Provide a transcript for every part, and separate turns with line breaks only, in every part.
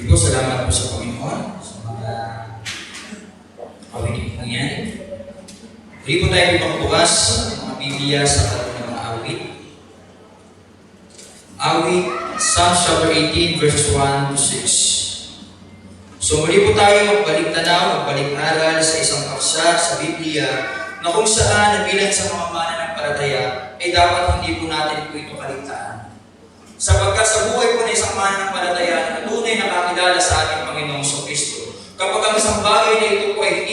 Po, salamat po sa Panginoon sa mga awit po yan. Hindi po tayo magbukas ng mga Biblia sa ating mga awit. Awit, Psalms chapter 18, verses 1 to 6. So muli po tayo magbalik-tanaw, magbalik-aral sa isang paksa sa Biblia na kung saan nabilang sa mga mananampalataya ay dapat hindi po natin po ito kaligtaan. Sapagkat sa buhay po ng isang mananampalataya na tunay nakakilala sa ating Panginoong Kristo, kapag ang isang bagay na ito po ay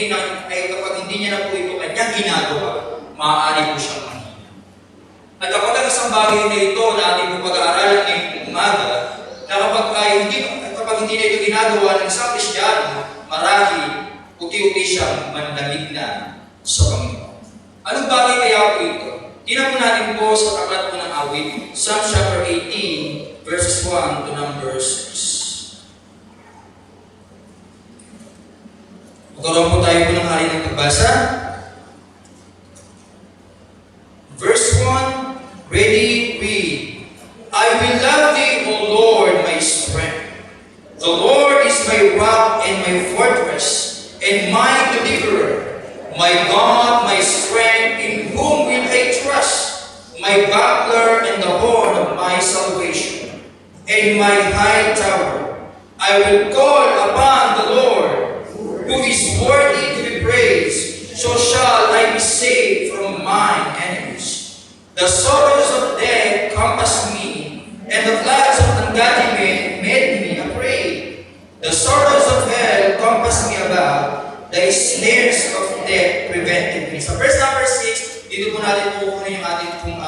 kapag hindi niya na po ito kanyang ginagawa, maaari po siyang mahina. At kapag ang isang bagay na ito na ating po pag-aaralan ngayong umaga, na kapag hindi na ito ginagawa ng isang Kristiyano, marahil uti-uti siyang manlamig na sa Panginoon. Anong bagay kaya po ito? Tingnan po natin po sa aklat po ng awit, Psalms chapter 18, verses 1 to number 6. Magkaroon po tayo po ng hari ng pagbasa. Verse 1, ready, read. I will love thee, O Lord, my strength. The Lord is my rock and my fortress, and my deliverer. My God, my strength, in whom will I trust, my buckler and the horn of my salvation, and my high tower. I will call upon the Lord, who is worthy to be praised, so shall I be saved from mine enemies. The sorrows of death compassed me, and the plagues of ungodly men made me afraid. The sorrows of hell compassed me about, the snares of death prevented me. So verse number 6, dito po natin kukunin yung ating title,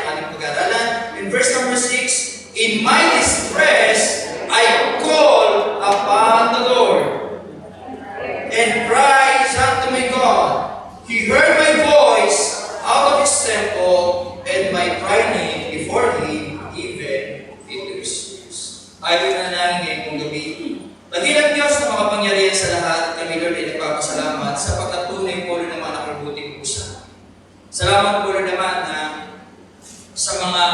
ang ating pag-aaralan. In verse number 6, in my distress, I call upon the Lord, and cries unto my God. He heard my voice out of his temple, and my crying before him, even into his ears. Ayaw na namin ngayon kong gabi. Dakilang Diyos na makapangyarihan sa lahat, kami Lord ay nagpapasalamat sa pagkatunay po rin naman ang mabuting pusa. Salamat po rin naman na sa mga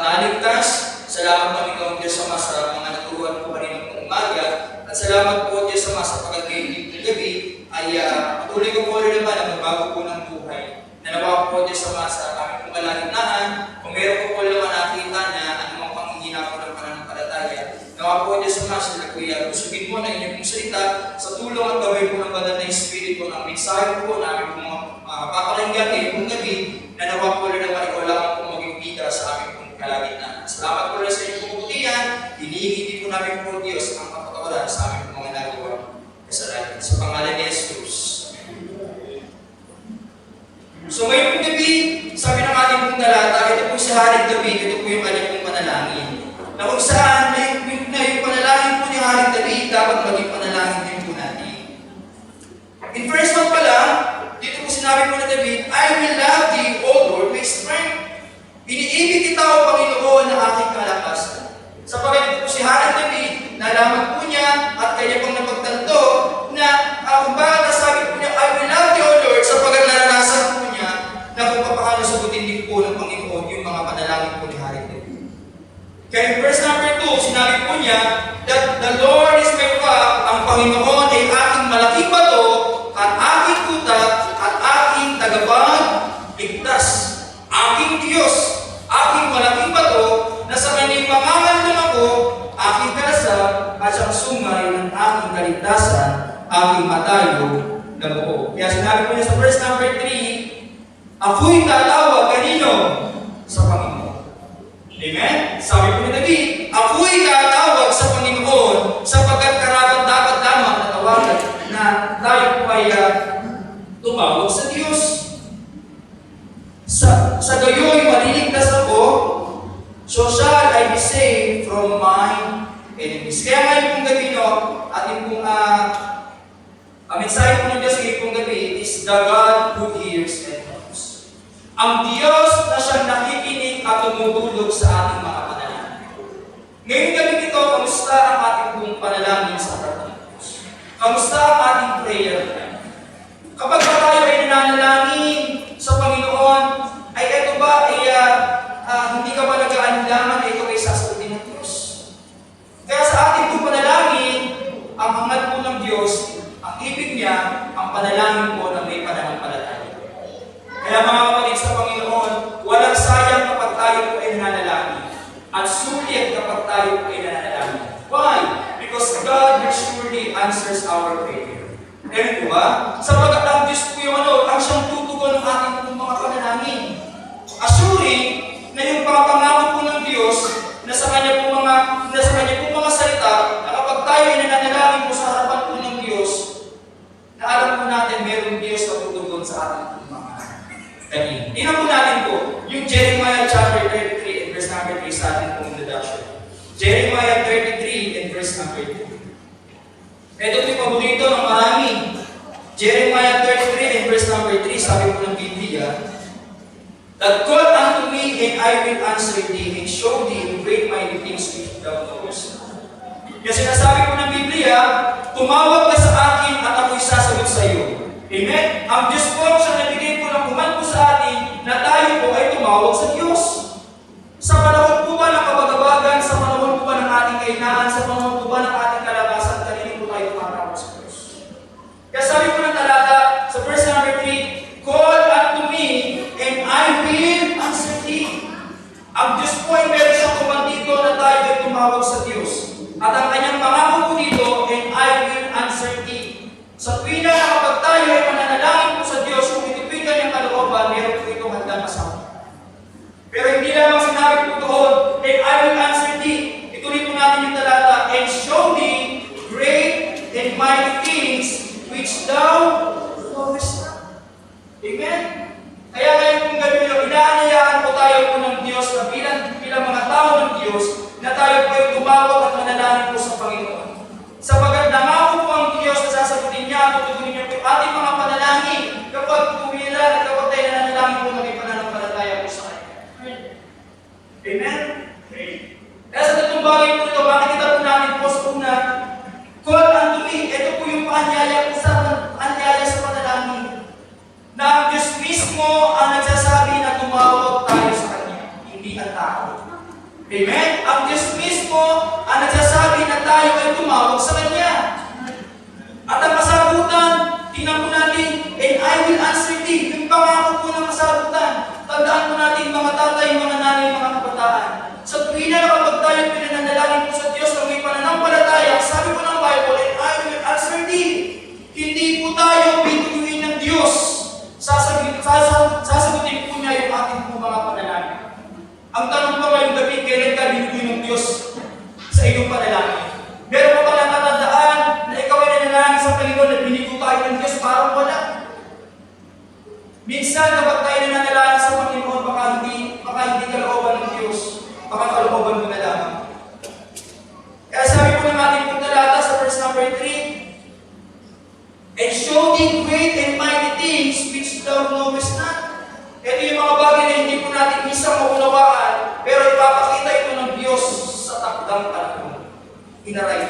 naligtas. Salamat kami kong Diyos Ama sa mga naturuan po kaninang umaga. At salamat po Diyos Ama sa pagkagayon ng gabi ay patuloy ko po rin naman ang magbago po ng buhay. Nanawa po Diyos Ama sa aming pangalaligtaan. Kung meron po naman nakita na anumang panghihina po ng pananampalataya, nawa po Diyos Ama sila kuya, kusugin mo na inyong salita sa tulong at gawin po ng banal na Espiritu ng mensahe po namin po papakinggan ngayong gabi na nawa po rin naman ikaw lamang po maging bida sa aming pong kalagitnaan. Salamat po rin sa inyong pagkutiyan, hinihingi po namin po Diyos ang kapatawaran sa aming mga nagawa kasalanan. Sa pangalan ni Jesus. So ngayong pong gabi, sabi ng ating pong talata, ito po sa haring gabi, ito po yung kanyang pong panalangin. Na kung saan na yung panalangin po ni Haring David, dapat maging panalangin din po natin. In verse 1 pa lang, dito po sinabi po na David, I will love thee, O Lord, my strength. Iniibig kita, O Panginoon, ng aking kalakasan. Sapagkat po si Haring David, nalaman po niya at kanya pong napagtanto na kung bakit nasabi po niya, I will love thee, O Lord, sapagkat naranasan po niya na kung paano sagutin din po ng Panginoon yung mga panalangin po ni Haring David. Kaya in verse number 2, sinabi po niya that the Lord is my rock, ang Panginoon ay aking malaking bato, at aking kuta, at aking tagapagligtas. Aking Diyos, aking malaking bato, na sa kanyang pangangalan ako, aking kalasap, at siyang sungay ng aking kaligtasan, aking matayo na buo. Kaya sinabi po niya sa verse number 3, ako'y tatawag kanino? Sa Panginoon. Amen? Sabi po ni David, ako'y tatawag sa Panginoon sapagkat karapat dapat lamang na tawagan na tayo po ay tumawag sa Diyos. Sa gayo'y maliligtas ako, so shall I be saved from my enemies. Kaya ngayon pong gabi, ating pong mensahe po ng Diyos ngayon pong gabi is the God who hears and knows. Ang Diyos na siyang nakikinig at tumutulog sa ating mga panalangin. Ngayon gabi ito, kamusta ang ating pong panalangin sa harap ng Diyos? Kamusta ang ating prayer time? Kapag tayo ay nananalangin sa Panginoon, ay ito ba ay hindi ka ba nag-aanlaman na ito ay sasagutin ng Diyos? Kaya sa ating pong panalangin,
at sulit kapag tayo po ay nananalangin. Why? Because God will surely answers our prayer. Ganun po ba? Sapagkat ang Diyos po yung ang siyang tutugon ng ating pong mga panalangin. Assuring na yung pangako po ng Diyos na sa kanya po mga salita, na kapag tayo ay nananalangin po sa harapan po ng Diyos, na alam po natin mayroong Diyos na tutugon sa ating pong mga tanin. Tingnan po natin po yung Jeremiah chapter 33 and verse number 3 sa ating pong introduction. Jeremiah 33 and verse number 3. Ito po yung paborito ng marami. Jeremiah 33 and verse number 3, sabi po ng Biblia, that call unto me, and I will answer thee, and show thee great mighty things which thou knowest. Yung sinasabi po ng Biblia, tumawag ka sa akin at ako'y sasagot sa iyo. Amen? Ang Diyos po siya nabigay po ng command po sa atin na tayo po ay tumawag sa Diyos. Sa panahon po ba ng kabagabagan, sa panahon po ba ng ating kahinaan, sa panahon po ba ng ating kalagasan, kanino po tayo tumatawag sa Diyos. Kaya sabi po ng talata sa verse number 3, call unto me, and I will answer thee. Ang Diyos po ay meron siyang command dito na tayo ay tumawag sa Diyos. At ang kanyang pangako po dito, and I will answer thee. Sa tuwina na kapag tayo ay mananalangin po sa Diyos, kung itutuin kanyang kalooban, meron po itong handang kasama. Pero hindi lamang sinabi po doon, and I will answer thee. Ituloy po natin yung talata, and show thee great and mighty things which thou knowest not. Amen? Kaya ngayon kung gano'n yung inaanayaan po tayo po ng Diyos na bilang mga tao ng Diyos, na tayo po ay tumawag at manalangin po sa Panginoon. Sapagkat nangako po ang Diyos na sasagutin niya at tutugunin niya po ating mga panalangin kapag tumila at kapag tayo nananalangin po na may pananampalataya po sa Kanya. Amen? Kaya sa tatong bagay po ito, makikita po natin po sa una, call unto me. Ito po yung paanyaya po sa panalangin. Na ang Diyos mismo ang nagsasabi na tumawag tayo sa Kanya, hindi ang tao. Amen? Ang Diyos mismo ang nagsasabi na tayo ay tumawag sa Kanya. At ang kasagutan, tingnan po natin, and I will answer thee. Yung pangako po ng kasagutan. Tandaan po natin mga tatay, mga nanay, mga kabataan. Sa tuwina na kapag tayo pinananalangin po sa Diyos na may pananampalataya, sabi po ng Bible, and I will answer thee. Hindi po tayo bituin ng Diyos. Sasagutin po niya yung ating po mga panalangin. Ang tanong po ngayong gabi, kailan ka bituin ng Diyos sa iyong panalangin? Meron pa ba natatandaan na ikaw ay nanalangin sa Panginoon at binigo tayo ng Diyos? Parang wala. Minsan kapag tayo nanalangin sa Panginoon, baka hindi kalooban ng Diyos. Baka kalooban mo na lamang. Kaya sabi po ng ating pong talata sa verse number 3, and show thee great and mighty things which thou knowest not. Ito yung mga bagay na hindi po natin isang maunawaan, pero ipapakita ito ng Diyos sa takdang panahon. Inaray.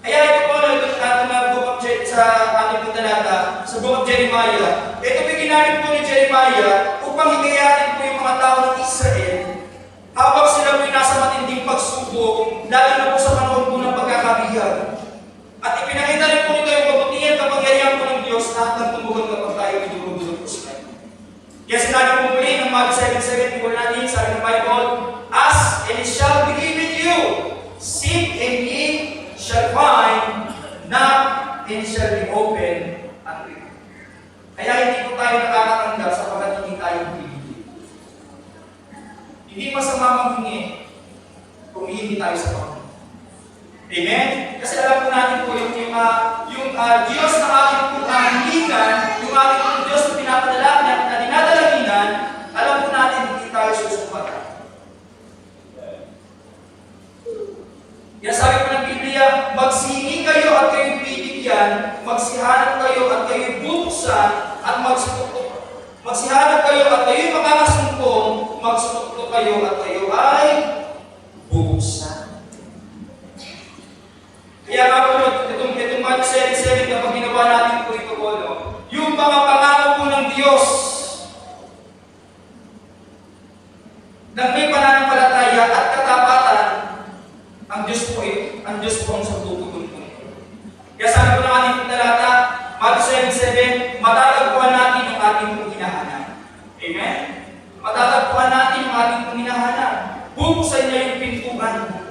Kaya ito po na book of sa ating pong talata, sa book of Jeremiah. Ito po ginamit po ni Jeremiah upang higayatin po yung mga tao ng Israel habang sila po nasa matinding pagsubok, lalo na po sa panahon po ng pagkakabihag. At ipinakita rin po nito yung kabutihan kapangyarihan po ng Diyos na hanggang tumugon kapag tayo idulog-dulog po sa Kanya. Kaya sinabi po muli ng Matthew 7:7, po natin, sabi ng Bible, ask and it shall be given you. Seek and ye shall find. Knock and it shall be open unto you. Kaya hindi po tayo nakakatanggap sapagkat hindi tayo bibili. Hindi masama manghingi kung hindi tayo sa Panginoon. Amen? Kasi alam po natin po yung Diyos na ating po kahilingan, yung ating po Diyos na pinapadalagan na dinadalaginan, alam po natin hindi tayo susumpatan. Yan sabi po ng Biblia, magsihingi kayo at kayo bibigyan, magsihanap kayo at kayo bubuksan, at magsihanap kayo at kayo makakasumpong, magsutuklo kayo at kayo ay bubuksan. Kaya nga po, itong Matthew 7:7, kapag ginawa natin po ito po, yung mga pangako po ng Diyos na may pananampalataya at katapatan, ang Diyos po ang tutugon po ito. Kaya sabi po ng ating talata, Matthew 7:7, matatagpuan natin ang ating hinahanap. Amen? Matatagpuan natin ang ating hinahanap. katipan.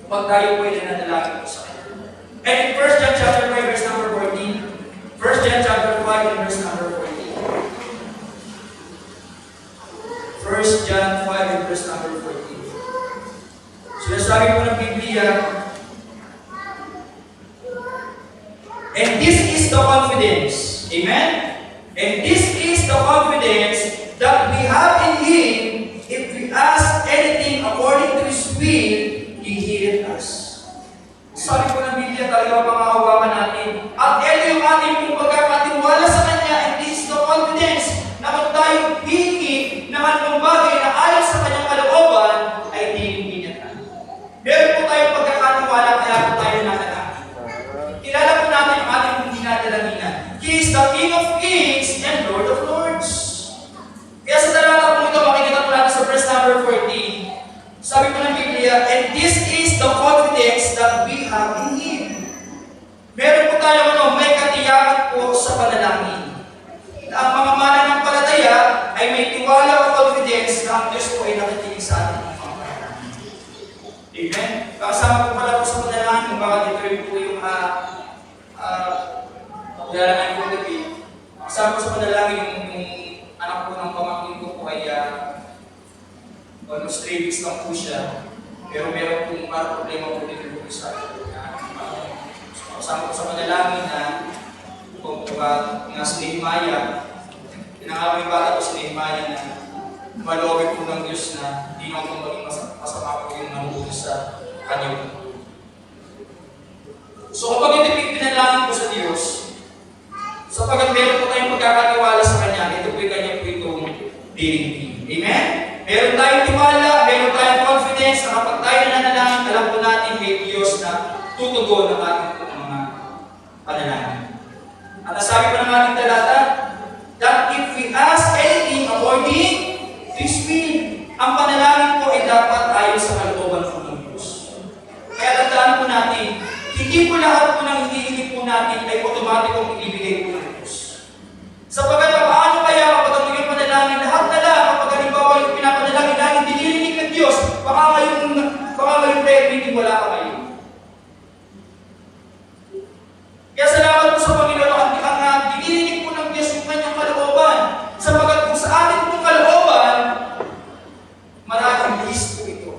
Kapag tayo po ay nananalangin po sa Kanya. And in 1 John chapter 5, verse number 14, 1 John chapter 5 and verse number 14. 1 John 5 and verse number 14. Sinasabi po ng Biblia, and this is the confidence, amen? And this is the confidence that we have in Him. If we ask anything according to His will, He heareth us. Sabi po ng Biblia, talaga pangahawakan natin. At ito yung ating kung pagkakatiwala sa Kanya, and this is the confidence na kung tayo hihingi ng anong bagay na ayon sa Kanyang kalooban, ay hihingi niya tayo. Meron po tayong pagkakatiwala, kaya po tayo nananangin. Kilala po natin ang ating kung dinadalanginan. He is the King of Kings and Lord of Lords. Kaya sa talata po ito, makikita po natin sa verse number 14. Sabi po ng Biblia, and this is the confidence that we have in Him. Meron po tayo may katiyakan po sa panalangin. Ang mga mananampalataya ay may tiwala o confidence na ang Diyos po ay nakikinig sa ating mga panalangin. Amen? Kasama po pala po sa panalangin kung bakit ito rin po yung paglalangin po gabi. Kasama po sa panalangin yung anak po ng pamangkin ko po ay almost 3 weeks lang po siya. Pero meron pong parang problema po dito po sa kasama ko sa panalangin na kung nga si Nehemiah, pinangalan yung bata ko si Nehemiah na malawag po ng Diyos na hindi naman po maging masama po yung nanuutos sa kanya. So kapag hindi pinalangin po sa Diyos, sapagkat meron po tayong pagkakatiwala sa Kanya, ito po yung Kanya po itong diringgin. Amen? Meron tayong tiwala, meron tayong confidence na kapag tayo nananalangin, alam po natin may Diyos na tutugon ang ating po mga panalangin. At nasabi pa ng ating talata, that if we ask anything according to His will, ang panalangin po ay dapat ayon sa kalooban po ng Diyos. Kaya tandaan po natin, hindi po lahat po ng hinihingi po natin ay automatikong ibibigay po ng Diyos. Sapagkat paano kaya kapag ang mga panalangin, lahat na lang kapag halimbawa yung pinapanalangin natin, dinirinig ng Diyos, baka ngayong prayer meeting wala ka ngayon. Kaya salamat po sa Panginoon ang dinirinig po ng Diyos yung kanyang kalooban. Sapagkat kung sa atin pong kalooban, maraming list po ito.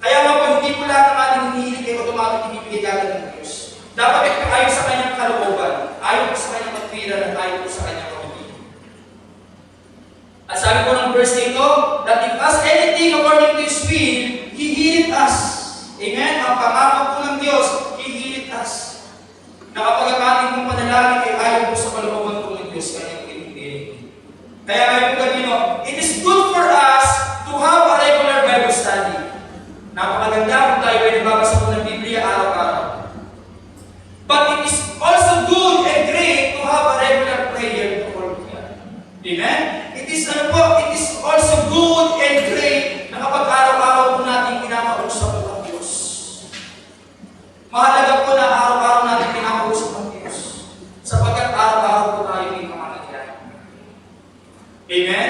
Kaya nga po hindi po lahat ng ating hinihilig ay automatic ibibigay agad ng Diyos. Dapat ito ayon sa kanyang kalooban, ayon po sa kanyang katwiran at ayon po sa kanyang kapatid. At sabi po ng verse nito, that if ask anything according to His will, He heareth us. Amen? Ang pangako po ng Diyos, He heareth us. Na kapag ang ating pong panalangin ay ayon po sa kalooban po ng Diyos, kanyang pinibigay. Kaya ngayon po gabi, it is good for us to have a regular Bible study. Napakaganda kung tayo ay nagbabasa po ng Biblia araw-araw. But it is also good and great to have a regular prayer before God. Amen? It is also good and great na kapag araw-araw po natin pinakausap po ang Diyos. Mahalaga po na araw-araw natin pinakausap ang Diyos. Sapagkat araw-araw po tayo may mga nagyari. Amen?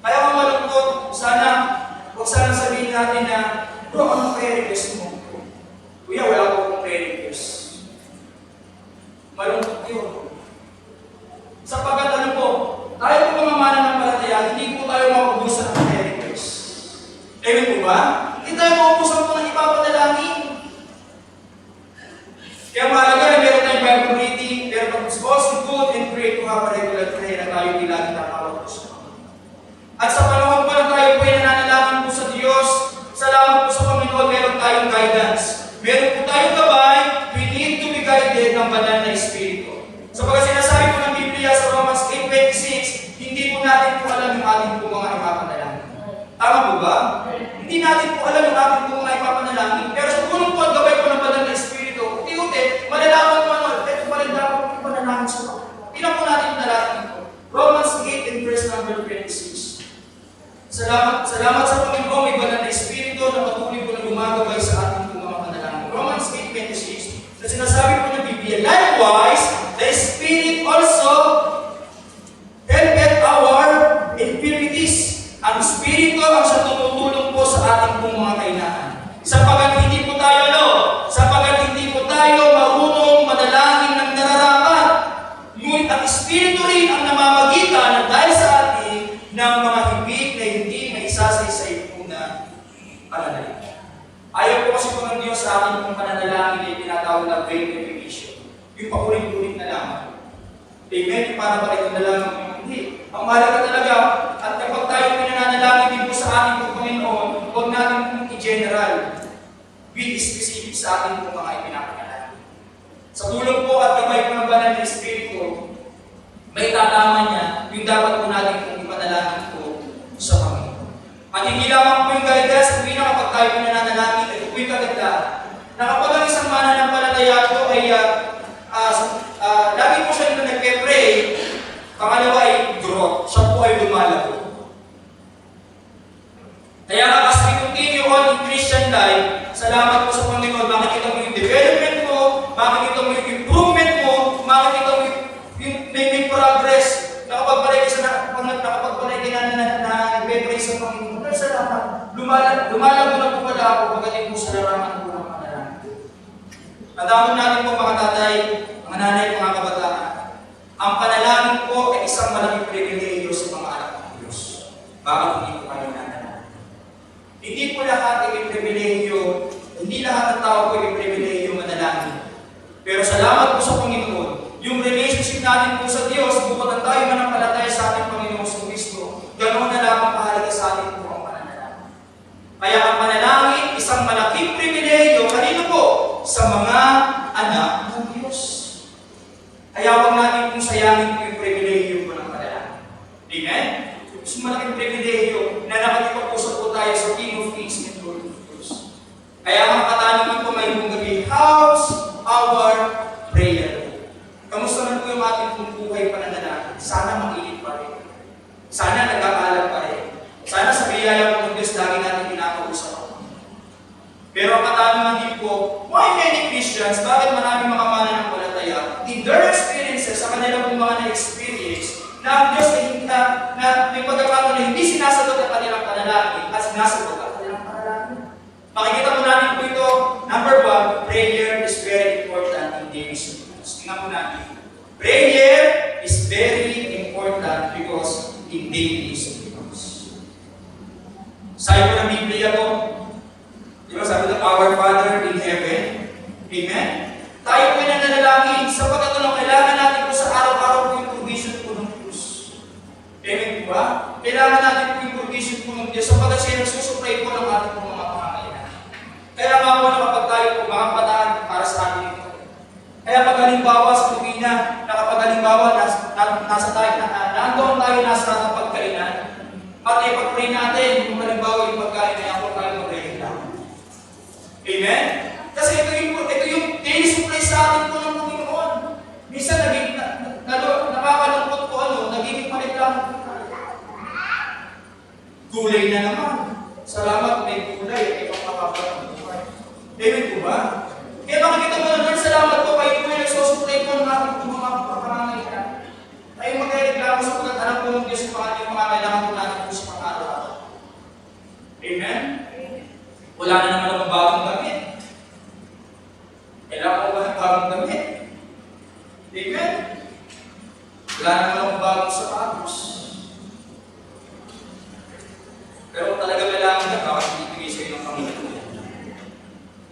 Kaya kung malungkot, huwag sana sabihin natin na, bro, anong prayer request mo? Kuya, wala ko akong prayer request. Malungkot yun. Sapagkat ano po, tayo po mga mananampalataya, hindi po tayo mauubusan ng prayer request. Amen po ba? Hindi tayo mauubusan po ng ipapadalangin. Kaya mahalaga na meron tayong Bible reading, pero it's also good and great to have a regular prayer na tayo hindi lagi nakakawag po sa Panginoon. At sa panahon po na tayo po ay nananalangin po sa Diyos, salamat po sa Panginoon, meron tayong guidance. Meron po tayong gabay, we need to be guided ng banal na Espiritu. Sapagkat sinasabi po ng Biblia sa Romans 8:26, hindi po natin po alam yung ating po mga ipapanalangin. Tama po ba? Hindi natin po alam yung ating po mga ipapanalangin. Pero sa tulong po at gabay po ng banal na Espiritu, unti-unti, malalaman po ano, ito pa rin dapat po ipanalangin sa Panginoon. Tingnan po natin yung nalangin ito. Romans 8 and verse number 26. Salamat sa Panginoon, may banal na Espiritu na patuloy po na gumagabay sa ating po mga panalangin. Romans 8:26, na sinasabi po ng Biblia, likewise, the Spirit also helpeth our infirmities. Ang Espiritu ang siyang tumutulong po sa ating pong mga kailangan. Sapagat hindi po tayo sapagat hindi po tayo marunong manalangin ng nararapat. Ngunit ang Espiritu rin ang namamagitan na dahil sa atin ng mga hibig na hindi maisasaysay po na pananalangin. Ayaw po kasi po ng Diyos sa ating pong pananalangin na tinatawag na vain repetition. Yung paulit-ulit na lamang. Amen? Para ba ito na lamang yung hindi? Ang mahalaga talaga, at kapag tayo pinananalangin din po sa ating pong Panginoon, huwag natin pong i-general. Be specific sa ating pong mga ipinapanalangin. Sa tulong po at gabay po ng banal na Espiritu, may tatama niya yung dapat po natin pong ipanalangin po sa Panginoon. At hindi lamang po yung guidance, hindi na kapag tayo pinananalangin, ito po yung kagandahan. Na kapag ang isang mananampalataya po ay lagi po siya nung nagpe-pray, pangalawa ay growth, siya po ay lumalago. Kaya as we continue on in Christian life, salamat po sa Panginoon, makikita mo yung development mo, makikita mo yung improvement mo, makikita mo yung may progress. Nakapagbalik ka na nagpe-pray sa Panginoon. Pero salamat, lumalago na po pala ako pagdating po sa larangan po ng panalangin. Tandaan natin po mga tatay, mga nanay, mga kabataan, ang panalangin po ay isang malaking pribilehiyo sa mga anak ng Diyos. Bakit hindi po kayo nanalangin? Hindi po lahat ay pribilehiyo, hindi lahat ng tao po ay pribilehiyo manalangin. Pero salamat po sa Panginoon, yung relationship natin po sa Diyos, bukod ang tayo manampalataya sa ating Panginoon sa Kristo, ganoon na lamang mahalaga sa atin po ang pananalangin. Kaya ang panalangin, isang malaking pribilehiyo, kanino po? Sa mga anak ng Diyos. Kaya huwag natin kung sayangin po yung pribilehiyo po ng panalangin. Amen? Isang malaking pribilehiyo na nakatipag-usap po tayo sa King of Kings and Lord of Lords. Kaya mga katanungan po ngayong gabi, how's our prayer? Kamusta man po yung ating buhay pananalangin? Sana mag-iit pa rin. Sana nagkakalat pa rin. Sana sa biyaya po ng Diyos lagi natin pinakausap. Pero ang katanungan din po, why many Christians, bakit maraming mga mananampalataya, in their experiences, sa kanilang mga na-experience, na ang Diyos na may pagkakataon na hindi sinasagot ang kanilang panalangin at sinasagot ang kanilang panalangin. Makikita mo natin po ito, number 1, prayer is very important in daily service. Tingnan po natin. Prayer is very important because in daily service. Sabi po ng Biblia ko, diba sabi ng Our Father in Heaven, Amen? Tayo po na nanalangin sapagkat kailangan natin po sa araw-araw po yung provision po ng Diyos. Amen po ba? Kailangan natin po yung provision po ng Diyos sapagkat siya nagsusupply po ng ating mga pangangailangan. Kaya nga po na kapag tayo po makapataan para sa atin ito. Kaya pag halimbawa sa Pugina, na kapag halimbawa nasa tayo, nandoon tayo nasa pagkainan, at ipag-pray natin kung halimbawa yung pagkain na ako tayo mag-pray lang. Amen? Kasi ito yung daily supply sa atin po ng Panginoon. Minsan nakakalungkot po nagiging maliglang. Gulay na naman. Salamat may gulay at ibang makakalang buhay. Amen po ba? Kaya makikita mo na, Lord, salamat po kayo po yung nagsusupply po ng ating mga pangangailangan. Tayo magkailangan sa pagkat alam po ng Diyos yung mga kailangan po natin po sa pang-araw. Amen? Wala na naman ang bagong gamit. Kailangan ko ba ng bagong gamit? Amen? Wala na naman ang bagong sapatos. Pero kung talaga kailangan na, bakit ibigay sa'yo ng Panginoon?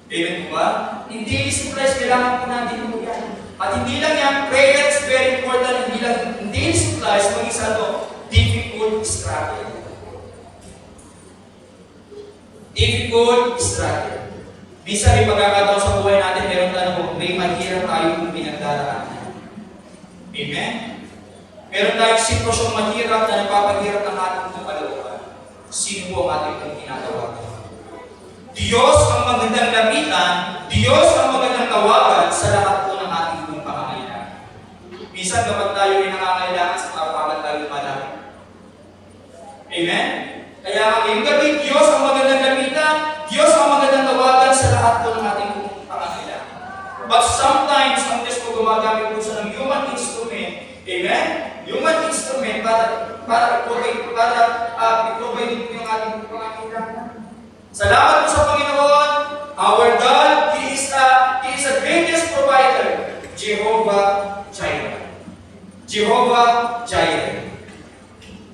Amen po ba? Hindi supplies, kailangan po natin po yan. At hindi lang yan, prayer is very important, hindi supplies, mag-isa difficult struggle. Difficult struggle. Minsan may pagkakataon sa buhay natin, meron tayo may mahirap tayo kung pinagdaraanan. Amen? Meron tayong sitwasyong mahirap na nagpapahirap ng ating kalooban. Sino po ang ating pong ginagawa? Diyos ang magandang lapitan, Diyos ang magandang tawagan sa lahat po ng ating pong pangangailangan. Minsan kapag tayo ay nangangailangan sa kapagan tayo malaki. Amen? Kaya ngayong gabi, Diyos ang magandang lapitan, Diyos ang magandang tawagan sa lahat po ng ating pangangailangan. But sometimes, ang Diyos po gumagamit po siya ng human instrument. Amen? Human instrument, i-provide din po yung ating pangangailangan. Salamat po sa Panginoon, our God, He is the greatest provider, Jehovah Jireh. Jehovah Jireh.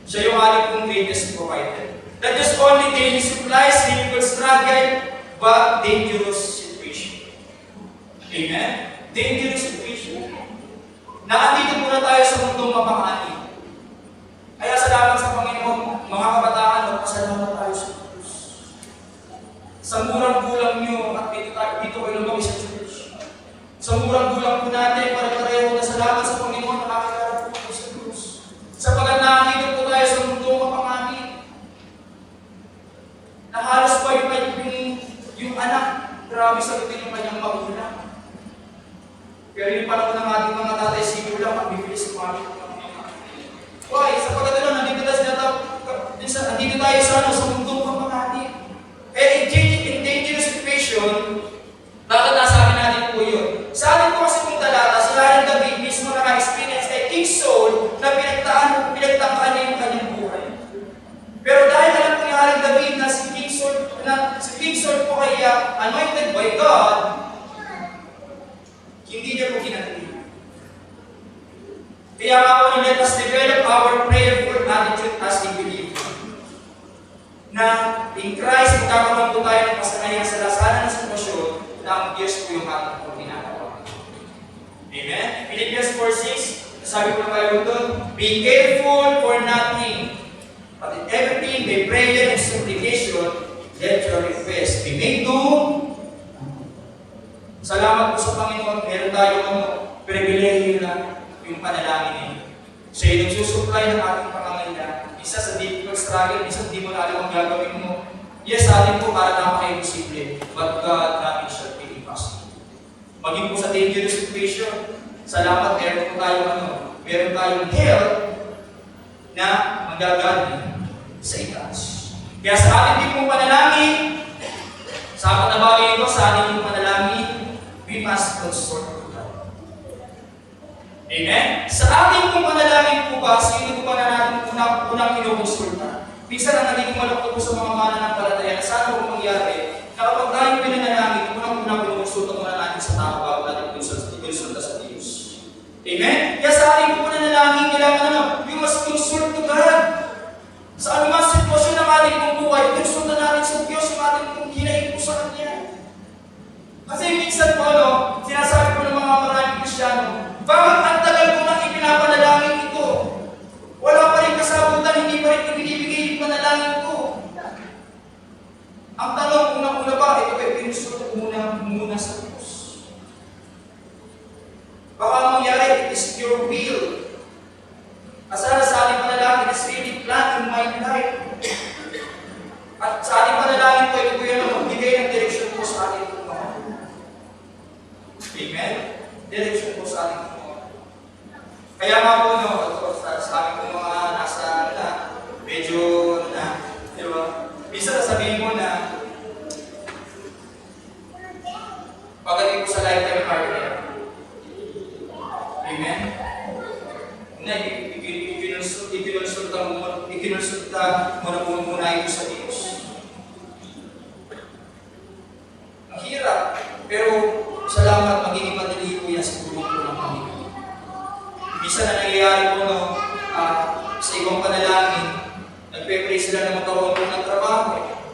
Siya yung ating pong greatest provider. Not just only daily supplies, difficult struggle, but dangerous situation. Amen? Dangerous situation. Nakandito muna tayo sa mundong mapangani. Kaya salamat sa Panginoon, mga kabataan, magpasalamat tayo sa Diyos. Sa murang gulang nyo, at dito kayo lumaki sa church. Sa murang gulang po natin, para-pareho na salamat sa Panginoon, nakakilala po kayo sa Diyos. Sapagat nakakita po tayo sa mundong mapangani. Na halos pa yung anak, grabe sagutin yung kanyang magulang. Pero yung panahon ng ating mga tatay, siguro lang magbibilis kumamit ng mga. Why? Sapagat nandito tayo sa mundong mapangani. In dangerous situation, bakit nasabi natin po yun? Sa atin po kasi kung talata, si Haring David mismo naka-experience kay King Saul na pinagtangkaan niya yung kanyang buhay. Pero dahil alam po ni Haring David na si King Saul po kaya anointed by God, hindi niya po kinatili. Kaya nga po, let us develop our prayerful attitude as a believer. Na in Christ, magkakaroon po tayo ng kasanayan sa lasanan ng sitwasyon na ang Diyos po yung ating po ginagawa. Amen? Philippians 4:6, sabi po tayo doon, be careful for nothing, but in everything, by prayer and supplication, let your request be made known. Salamat po sa Panginoon, meron tayong pribilehiyo na yung panalangin niya. Siya yung nagsusupply ng ating pangangailangan. Isa sa difficult struggle, isa hindi mo na alam ang gagawin mo. Yes, sa atin po para napaka-imposible, but God namin shall be impossible. Maging po sa dangerous situation, salamat, meron tayong help na manggagaling sa itaas. Kaya sa ating din pong panalangin, sa apat na bagay ito, sa ating pong panalangin, we must consort to God. Amen? Sa ating pong panalangin po ba, sino po ba na natin unang kinukonsulta? Minsan ang naging malukto po sa mga mananampalataya na saan po mangyari na kapag tayo pinanalangin, unang kinukonsulta muna natin sa tao bago natin kinukonsulta sa Diyos. Amen? Kaya sa ating pong panalangin, kailangan we must consult to God. Sa anumang sitwasyon ng ating pong buhay, konsulta natin sa Diyos yung ating pong hinahin po sa Kanya. Kasi minsan po, sinasabi po ng mga maraming Kristyano, bakit ang tagal ko nang ipinapanalangin ito? Wala pa rin kasabutan, hindi pa rin ibinibigay yung panalangin ko. Ang tanong, unang-una ba, ito ba pinusulot muna sa Diyos? Baka mangyari, it is your will. Asala sa ating panalangin, it is really plan in my life. At sa ating panalangin po, ito po yan, magbigay ng direksyon po sa ating mga. Amen? Direksyon po sa ating mga. Kaya nga po, sa aking mga nasa, medyo, di ba? Bisa sasabihin mo na, pagdating ko sa lifetime partner. Amen? Na, ikinonsulta mo muna ito sa Diyos. Ang hirap, pero salamat, magiging madali po yan sa tulong po ng Panginoon. Bisa na nangyayari po sa ibang panalangin, nagpe-pray sila na magkaroon po ng trabaho.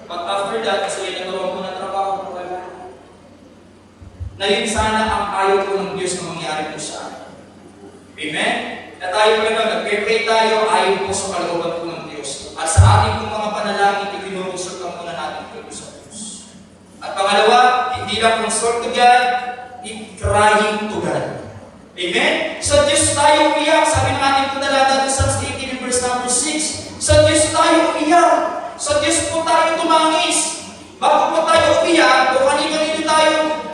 But after that, kasi nagkaroon po ng trabaho, wala. Na yun sana ang ayaw po ng Diyos na mangyari po sa akin. Amen? Na tayo po nagpe-pray tayo, ayaw po sa kalooban po ng Diyos. At sa ating po mga panalangin, ikinurusot lang muna natin po sa Diyos. At pangalawa, hindi lang consort to God, crying to God. Amen? Sa Diyos tayo umiyak. Sabi ng ating panalata sa Psalms 18 verse number 6. Sa Diyos tayo umiyak. Sa Diyos po tayo tumangis. Bago po tayo umiyak, o kanino tayo,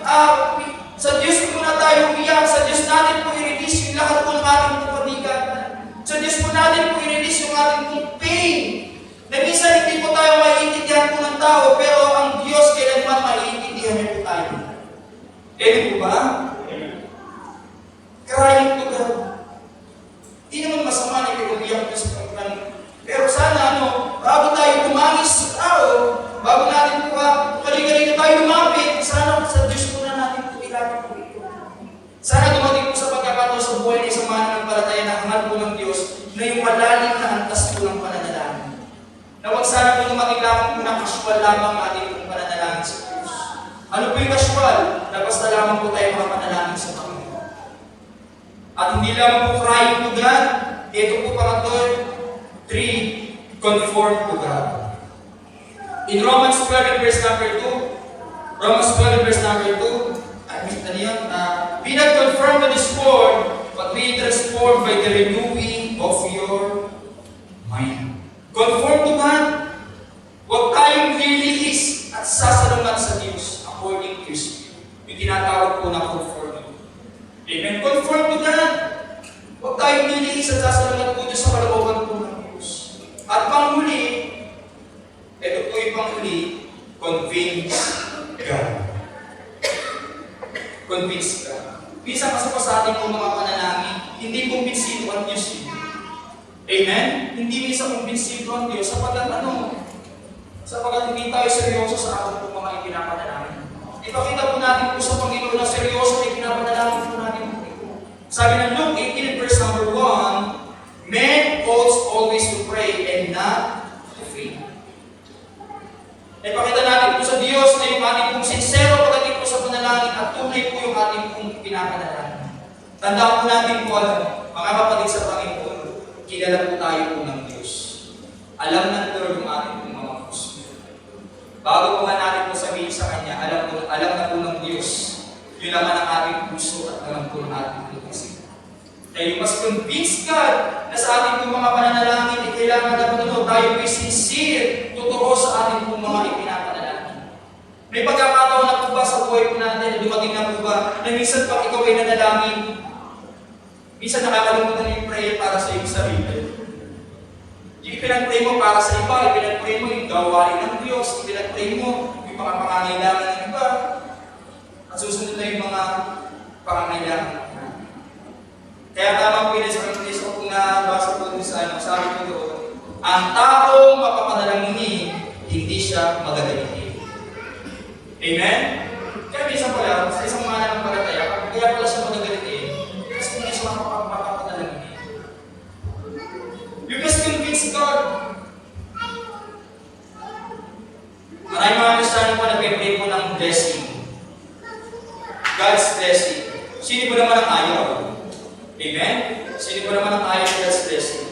sa Diyos po na tayo umiyak. Sa Diyos natin po i-release yung lahat po ng ating kapatigan. Sa Diyos po natin po i-release yung ating pong pain. Na minsan hindi po tayo maiintindihan po ng tao, pero ang Diyos kailanman maiintindihan niya po tayo. Amen po ba? Crying to God. Di naman masama na umiyak sa pagkakas casual lamang ating pong pananalangin sa Diyos. Ano po yung casual? Na basta lamang po tayo makapanalangin sa Panginoon. At hindi lamang po crying to God. Ito po pangatlo, 3, conform to God. In Romans 12 verse number 2, Romans 12 verse number 2, be not conformed to this world, but be transformed by the renewing of your mind. Conform to God. Huwag tayong lilihis at sasalungat sa Diyos according to His will. Yung tinatawag po na conformity. Amen. Conform to God. Huwag tayong lilihis at sasalungat po Diyos sa kalooban po ng Diyos. At panghuli, ito po yung panghuli, convince God. Convince God. Minsan kasi pa sa ating po mga panalangin, hindi kumbinsido ang Diyos. Amen? Hindi minsan kumbinsido ang Diyos sapagkat sapagkat hindi tayo seryoso sa ating po mga ipinapanalangin. Ipakita po natin po sa Panginoon na seryoso na ipinapanalangin po natin po. Sabi ng Luke 18 verse number 1, men ought always to pray and not to faint. Ipakita natin po sa Diyos na yung ating pong sincero pagdating po sa panalangin at tunay po yung ating pong pinapanalangin. Tandaan po natin po, mga kapatid sa Panginoon, kilala po tayo po ng Diyos. Alam ng Lord yung ating pong mga puso. Bago po nga natin po sabihin sa Kanya, alam na po ng Diyos yung laman ng ating puso at alam po ng ating puso. Kaya you must convince God na sa ating pong mga pananalangin, kailangan na po tayo ay sincere, totoo sa ating pong mga ipinapanalangin. May pagkakataon na po ba sa buhay po natin, dumating na po ba, na minsan pag ikaw ay nanalangin, minsan nakakalimutan na yung prayer para sa iyong sarili. Yung pinag-pray mo para sa iba, pinag-pray mo yung gawain ng Diyos, pinag-pray mo yung mga pangangailangan ng iba, at susunod na yung mga pangangailangan. Kaya tama po yun sa kanila ko kung nabasa po doon sa sabi ko doon, ang taong mapapanalangin, hindi siya magagalitin. Amen? Kaya minsan pala, sa isang mga nanampalataya, kaya pala siya magagalitin, kasi hindi siya mapapanalangin. You must convince God. Maraming mga Kristiyano po nagpe-pray po ng blessing. God's blessing. Sino po naman ang ayaw? Amen? Sino po naman ang ayaw ng God's blessing?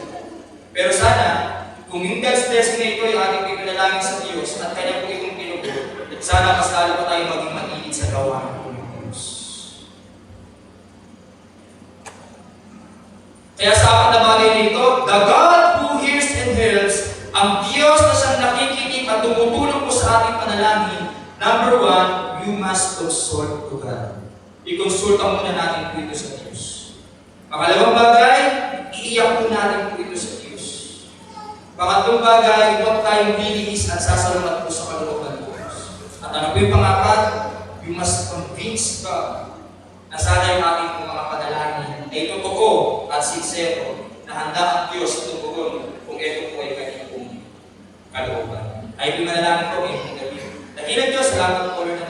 Pero sana, kung yung God's blessing na ito ay ating pipinalangin sa Diyos at Kanya po itong pinugod, sana mas lalo pa tayo maging mainit sa gawa ng Diyos. Kaya sa apat na bagay nito, the God who hears and helps, ang Diyos na siyang nakikinig at tumutulong po sa ating panalangin, number 1, you must consult to God. I-consulta muna natin po ito sa Diyos. Pangalawang bagay, iiyak po natin po ito sa Diyos. Pangatlong bagay, huwag tayong lilihis at sasalungat po sa kalooban ng Diyos. At ano po yung pangapat? You must convince God na sana yung ating mga panalangin ay totoo at sincero na handa ang Diyos sa tumugon kung ito po ay kanyang pong kalooban. Ay, pinalangin ko ngayon ng gabi. Dakilang Diyos, salamat po Lord